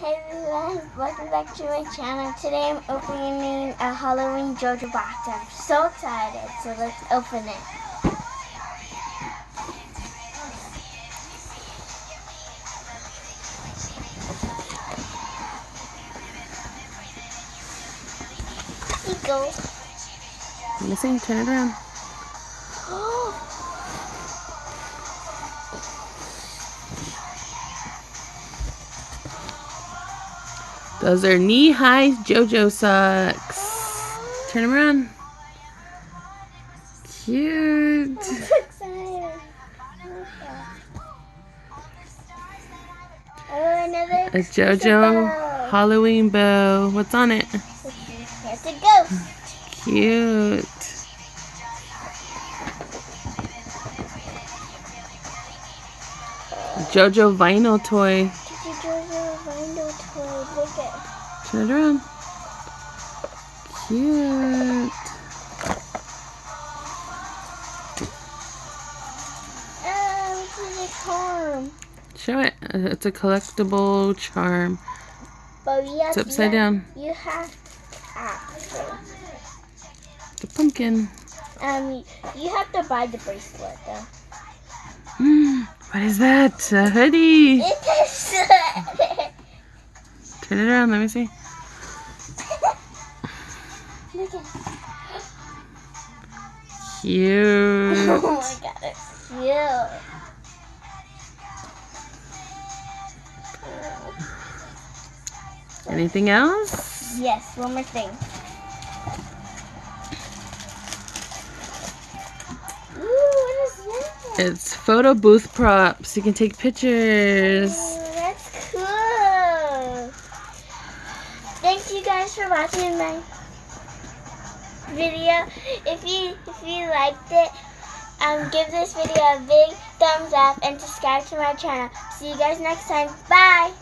Hey everyone, welcome back to my channel. Today I'm opening a Halloween Jojo box. I'm so excited, so let's open it. Here you go. Let me see, turn it around. Those are knee-high JoJo socks. Turn them around. Cute. I'm so excited. Oh, another A JoJo Halloween bow. What's on it? Here's a ghost. Cute. JoJo vinyl toy. JoJo vinyl toy. Look at. Turn it around. Cute. This is a charm. Show it. It's a collectible charm. But yes, It's upside down. You have The pumpkin. You have to buy the bracelet though. What is that? A hoodie. It's a Turn it around. Let me see. Look at Cute. Oh my god, it's cute. Anything else? Yes, one more thing. Ooh, what is that? It's photo booth props. You can take pictures. Oh, that's cool. Thank you guys for watching my video. If you liked it, give this video a big thumbs up and subscribe to my channel. See you guys next time. Bye.